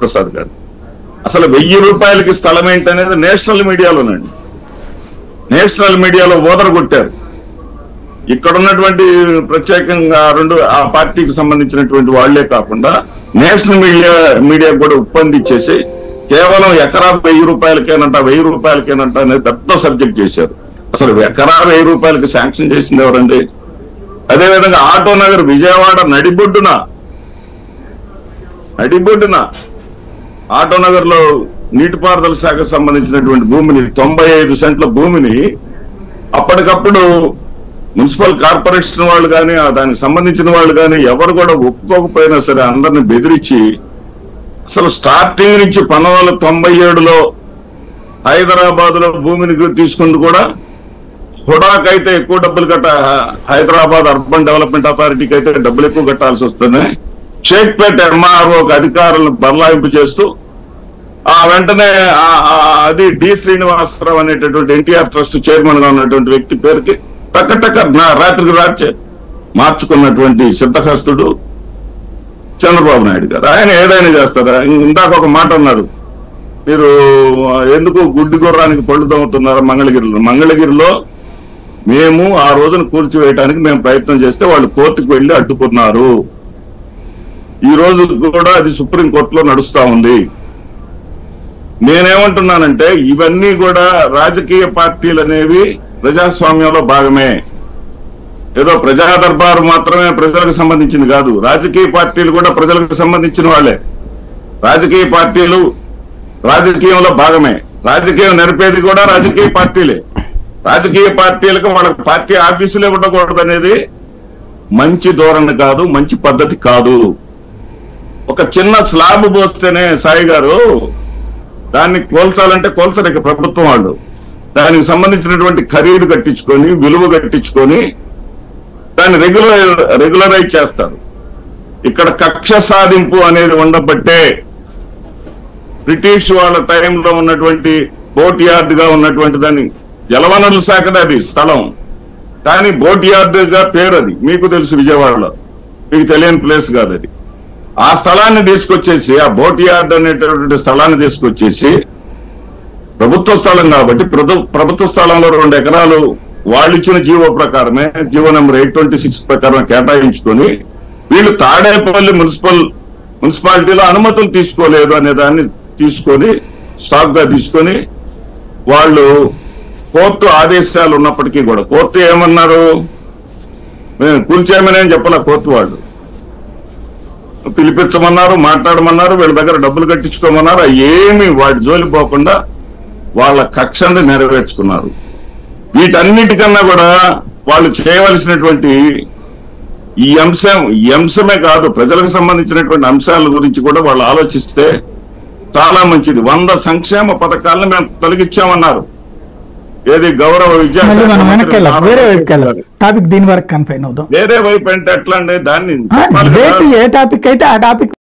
ప్రసాద్ గారు. అసలు 1000 రూపాయలకి స్థలం ఏంటనేది నేషనల్ మీడియాలోనండి, నేషనల్ మీడియాలో ఓదరగొట్టారు. ఇక్కడ ఉన్నటువంటి ప్రత్యేకంగా ఆ పార్టీకి సంబంధించినటువంటి వాళ్లే కాకుండా నేషనల్ మీడియా కూడా ఉప్పందించేసి కేవలం ఎకరా 1000 రూపాయలకేనంట 1000 రూపాయలకేనంట అనేది పెద్ద సబ్జెక్ట్ చేశారు. అసలు ఎకరా 1000 రూపాయలకి శాంక్షన్ చేసింది ఎవరండి? అదేవిధంగా ఆటో నగర్ విజయవాడ నడిబొడ్డున ఆటో నగర్ లో నీటిపారుదల శాఖకు సంబంధించినటువంటి భూమిని 95 సెంట్ల భూమిని అప్పటికప్పుడు మున్సిపల్ కార్పొరేషన్ వాళ్ళు కానీ దానికి సంబంధించిన వాళ్ళు కానీ ఎవరు కూడా ఒప్పుకోకపోయినా సరే అందరిని బెదిరించి అసలు స్టార్టింగ్ నుంచి 1997లో హైదరాబాద్ లో భూమిని తీసుకుంది కూడా హుడాకైతే ఎక్కువ డబ్బులు హైదరాబాద్ అర్బన్ డెవలప్మెంట్ అథారిటీకి అయితే డబ్బులు ఎక్కువ కట్టాల్సి వస్తున్నాయి. షేక్పేట ఎంఆర్ఓ అధికారులను బదలాయింపు చేస్తూ వెంటనే అది డి శ్రీనివాసరావు అనేటటువంటి ఎన్టీఆర్ ట్రస్ట్ చైర్మన్ గా ఉన్నటువంటి వ్యక్తి పేరుకి రాత్రికి రాత్రి మార్చుకున్నటువంటి సిద్ధహస్తుడు చంద్రబాబు నాయుడు గారు. ఆయన ఏదైనా చేస్తారా? ఇందాక ఒక మాట అన్నారు, మీరు ఎందుకు గుడ్డి గుర్రానికి పళ్ళు తమ్ముతున్నారా మంగళగిరిలో మేము ఆ రోజున కూల్చివేయడానికి మేము ప్రయత్నం చేస్తే వాళ్ళు కోర్టుకు వెళ్లి అడ్డుకున్నారు. ఈ రోజు కూడా అది సుప్రీంకోర్టులో నడుస్తా ఉంది. నేనేమంటున్నానంటే ఇవన్నీ కూడా రాజకీయ పార్టీలు అనేవి ప్రజాస్వామ్యంలో భాగమే. ఏదో ప్రజా దర్బారు మాత్రమే ప్రజలకు సంబంధించింది కాదు, రాజకీయ పార్టీలు కూడా ప్రజలకు సంబంధించిన వాళ్ళే. రాజకీయ పార్టీలు రాజకీయంలో భాగమే, రాజకీయం నడిపేది కూడా రాజకీయ పార్టీలే. రాజకీయ పార్టీలకు వాళ్ళకి పార్టీ ఆఫీసులే ఉండకూడదు అనేది మంచి ధోరణి కాదు, మంచి పద్ధతి కాదు. ఒక చిన్న స్లాబ్ పోస్తేనే సాయి గారు దాన్ని కోల్చాలంటే కోల్చలేక ప్రభుత్వం వాళ్ళు దానికి సంబంధించినటువంటి ఖరీదు కట్టించుకొని విలువ కట్టించుకొని దాన్ని రెగ్యులరైజ్ చేస్తారు. ఇక్కడ కక్ష సాధింపు అనేది ఉండబట్టే బ్రిటిష్ వాళ్ళ టైంలో ఉన్నటువంటి బోట్ యార్డ్ గా ఉన్నటువంటి దాన్ని జలవనరుల శాఖది అది స్థలం, కానీ బోట్ యార్డ్ గా పేరు అది మీకు తెలుసు, విజయవాడలో మీకు తెలియని ప్లేస్ కాదు అది. ఆ స్థలాన్ని తీసుకొచ్చేసి ఆ బోట్ యార్డ్ అనేటటువంటి స్థలాన్ని తీసుకొచ్చేసి ప్రభుత్వ స్థలం కాబట్టి ప్రభుత్వ స్థలంలో 2 ఎకరాలు వాళ్ళు ఇచ్చిన జీవో ప్రకారమే, జీవో నెంబర్ 826 ప్రకారం కేటాయించుకొని వీళ్ళు తాడేపల్లి మున్సిపాలిటీలో అనుమతులు తీసుకోలేదు అనే దాన్ని తీసుకొని స్టాక్ గా తీసుకొని వాళ్ళు కోర్టు ఆదేశాలు ఉన్నప్పటికీ కూడా కోర్టు ఏమన్నారు, మేము కూల్చేయమని చెప్పాల. కోర్టు వాళ్ళు పిలిపించమన్నారు, మాట్లాడమన్నారు, వీళ్ళ దగ్గర డబ్బులు కట్టించుకోమన్నారు. ఏమి వాటి జోలి పోకుండా వాళ్ళ కక్షని నెరవేర్చుకున్నారు. వీటన్నిటికన్నా కూడా వాళ్ళు చేయవలసినటువంటి ఈ అంశమే కాదు, ప్రజలకు సంబంధించినటువంటి అంశాల గురించి కూడా వాళ్ళు ఆలోచిస్తే చాలా మంచిది. 100 సంక్షేమ పథకాలను మేము తొలగించామన్నారు. ఏది గౌరవ వేరే వైపు అంటే ఎట్లా అండి దాన్ని ఏ టాపిక్ అయితే ఆ టాపిక్